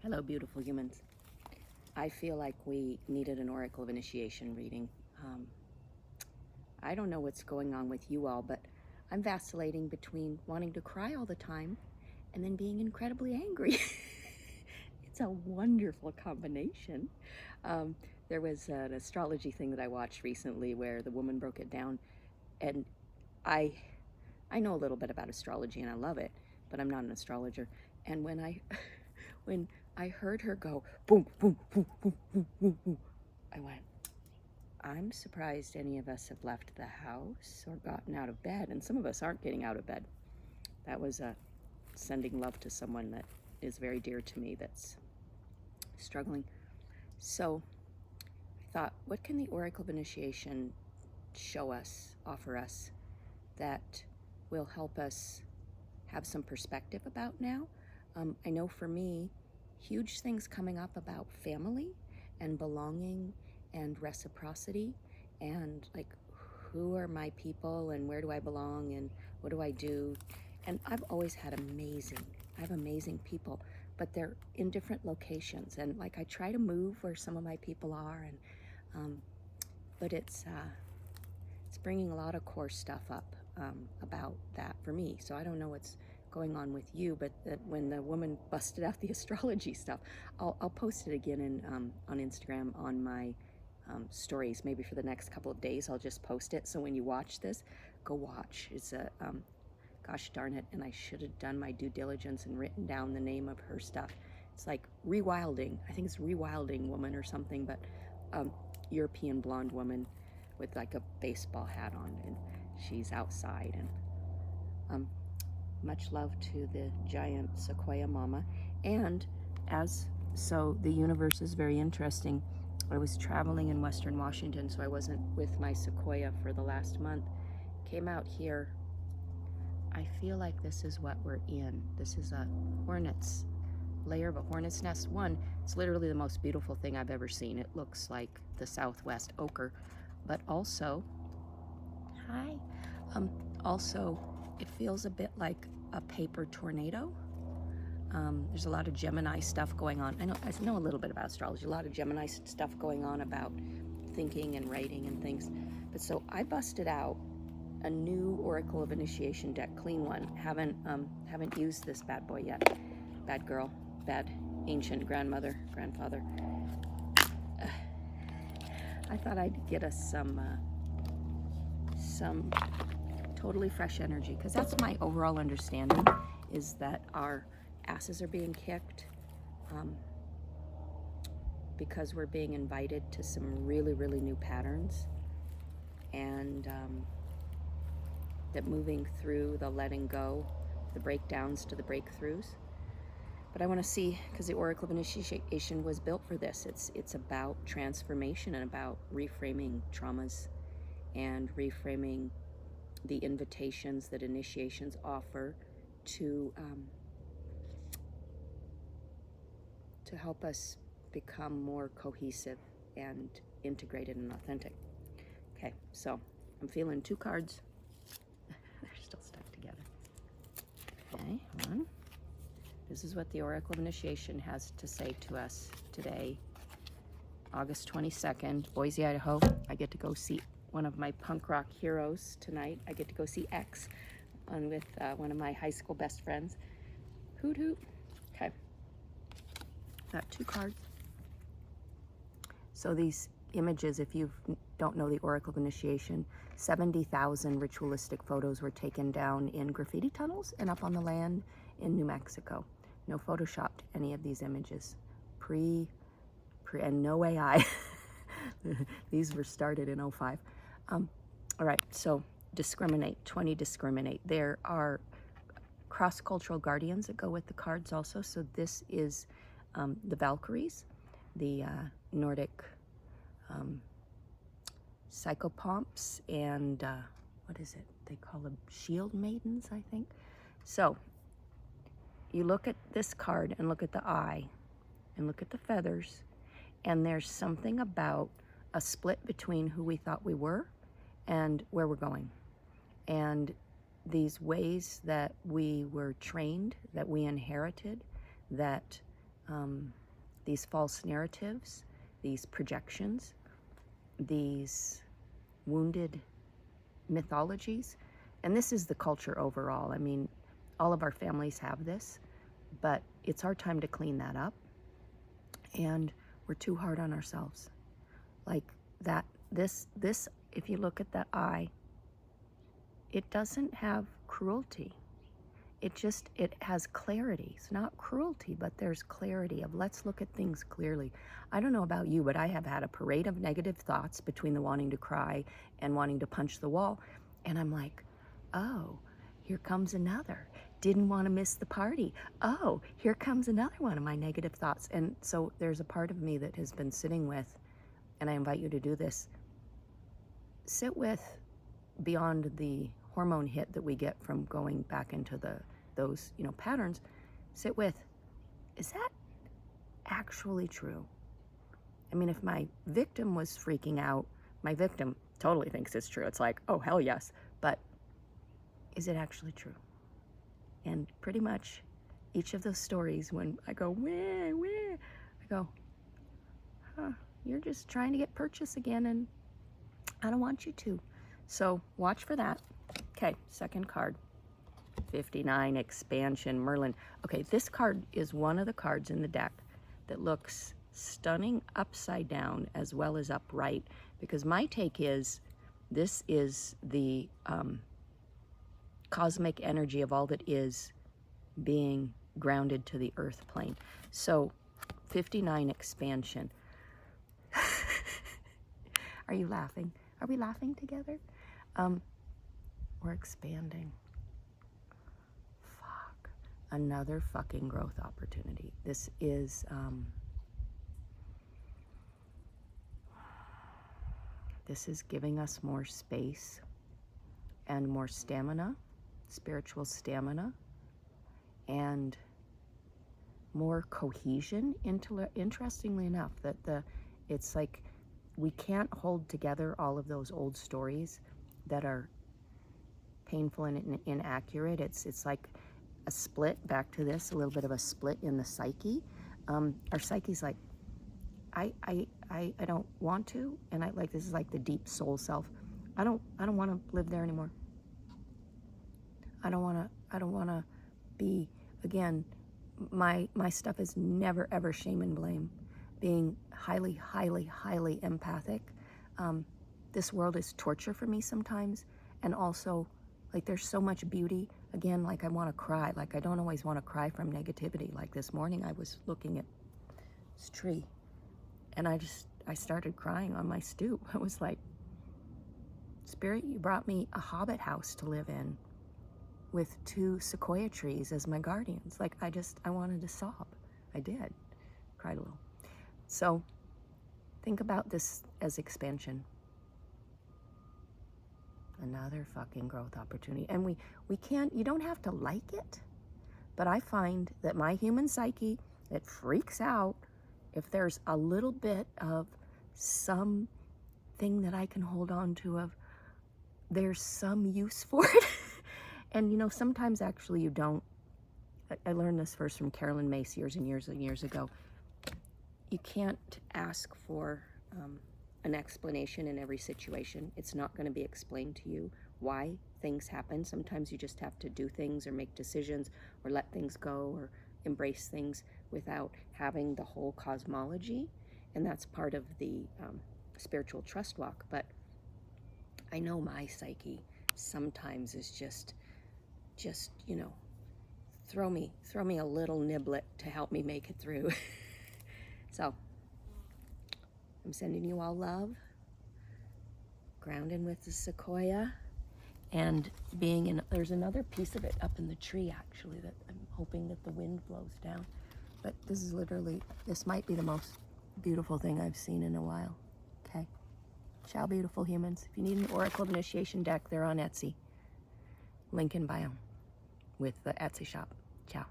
Hello, beautiful humans. I feel like we needed an Oracle of Initiation reading. I don't know what's going on with you all, but I'm vacillating between wanting to cry all the time and then being incredibly angry. It's a wonderful combination. There was an astrology thing that I watched recently where the woman broke it down, and I know a little bit about astrology and I love it, but I'm not an astrologer. And when I when I heard her go boom, boom, boom, boom, boom, boom, boom, I went, I'm surprised any of us have left the house or gotten out of bed, and some of us aren't getting out of bed. That was sending love to someone that is very dear to me that's struggling. So I thought, what can the Oracle of Initiation show us, offer us, that will help us have some perspective about now? I know for me, huge things coming up about family and belonging and reciprocity and like, who are my people and where do I belong and what do I do? And I've always had I have amazing people, but they're in different locations. And like, I try to move where some of my people are, and but it's bringing a lot of core stuff up about that for me. So I don't know what's going on with you, but when the woman busted out the astrology stuff, I'll post it again on Instagram on my stories. Maybe for the next couple of days, I'll just post it. So when you watch this, go watch. It's a gosh darn it, and I should have done my due diligence and written down the name of her stuff. It's like Rewilding. I think it's Rewilding Woman or something, but European blonde woman with like a baseball hat on, and she's outside. And much love to the giant sequoia mama. And so the universe is very interesting. I was traveling in Western Washington, so I wasn't with my sequoia for the last month. Came out here. I feel like this is what we're in. This is a hornet's layer of a hornet's nest. One, it's literally the most beautiful thing I've ever seen. It looks like the Southwest ochre, but also, hi, also it feels a bit like a paper tornado. There's a lot of Gemini stuff going on. I know a little bit about astrology, a lot of Gemini stuff going on about thinking and writing and things. But so I busted out a new Oracle of Initiation deck, clean one. Haven't used this bad boy yet. Bad girl, bad ancient grandmother, grandfather. I thought I'd get us some totally fresh energy, because that's my overall understanding, is that our asses are being kicked because we're being invited to some really, really new patterns, and that moving through the letting go, the breakdowns to the breakthroughs. But I want to see, because the Oracle of Initiation was built for this. It's about transformation and about reframing traumas and reframing the invitations that initiations offer to help us become more cohesive and integrated and authentic. Okay, so I'm feeling two cards. They're still stuck together. Okay, hold on. This is what the Oracle of Initiation has to say to us today, August 22nd, Boise, Idaho. I get to go see one of my punk rock heroes tonight. I get to go see X with one of my high school best friends. Hoot hoot. Okay. Got two cards. So these images, if you don't know the Oracle of Initiation, 70,000 ritualistic photos were taken down in graffiti tunnels and up on the land in New Mexico. No photoshopped any of these images. Pre and no AI. These were started in 2005. All right, so discriminate, 20 discriminate. There are cross-cultural guardians that go with the cards also. So this is the Valkyries, the Nordic psychopomps, and what is it? They call them shield maidens, I think. So you look at this card and look at the eye and look at the feathers, and there's something about a split between who we thought we were and where we're going. And these ways that we were trained, that we inherited, that these false narratives, these projections, these wounded mythologies. And this is the culture overall. I mean, all of our families have this, but it's our time to clean that up. And we're too hard on ourselves. Like that, this, if you look at the eye, it doesn't have cruelty. It has clarity. It's not cruelty, but there's clarity of let's look at things clearly. I don't know about you, but I have had a parade of negative thoughts between the wanting to cry and wanting to punch the wall. And I'm like, oh, here comes another. Didn't want to miss the party. Oh, here comes another one of my negative thoughts. And so there's a part of me that has been sitting with, and I invite you to do this, sit with, beyond the hormone hit that we get from going back into those patterns, sit with, is that actually true? I mean, if my victim was freaking out, my victim totally thinks it's true. It's like, oh, hell yes. But is it actually true? And pretty much each of those stories, when I go, where, I go, huh, you're just trying to get purchase again, and I don't want you to. So watch for that. Okay, second card, 59, Expansion, Merlin. Okay, this card is one of the cards in the deck that looks stunning upside down as well as upright, because my take is this is the cosmic energy of all that is being grounded to the earth plane. So 59, Expansion. Are you laughing? Are we laughing together? We're expanding. Fuck. Another fucking growth opportunity. This is, this is giving us more space and more stamina, spiritual stamina, and more cohesion. Interestingly enough, that it's like we can't hold together all of those old stories that are painful and inaccurate. It's like a split, back to this, a little bit of a split in the psyche. Our psyche's like, I don't want to, and this is like the deep soul self. I don't want to live there anymore. I don't want to be, again, my stuff is never ever shame and blame. Being highly empathic. This world is torture for me sometimes, and also, like, there's so much beauty. Again, like, I want to cry. Like, I don't always want to cry from negativity. Like this morning, I was looking at this tree, and I started crying on my stoop. I was like, Spirit, you brought me a hobbit house to live in with 2 sequoia trees as my guardians. Like, I wanted to sob. I did. Cried a little. So think about this as expansion. Another fucking growth opportunity. And we can't, you don't have to like it, but I find that my human psyche, it freaks out if there's a little bit of something that I can hold on to, of there's some use for it. And sometimes actually you don't. I learned this first from Carolyn Mace years and years ago. You can't ask for an explanation in every situation. It's not going to be explained to you why things happen. Sometimes you just have to do things or make decisions or let things go or embrace things without having the whole cosmology. And that's part of the spiritual trust walk. But I know my psyche sometimes is just throw me a little niblet to help me make it through. So I'm sending you all love, grounding with the sequoia, and being in, there's another piece of it up in the tree actually that I'm hoping that the wind blows down. But this is literally, this might be the most beautiful thing I've seen in a while. Okay. Ciao, beautiful humans. If you need an Oracle of Initiation deck, they're on Etsy. Link in bio with the Etsy shop. Ciao.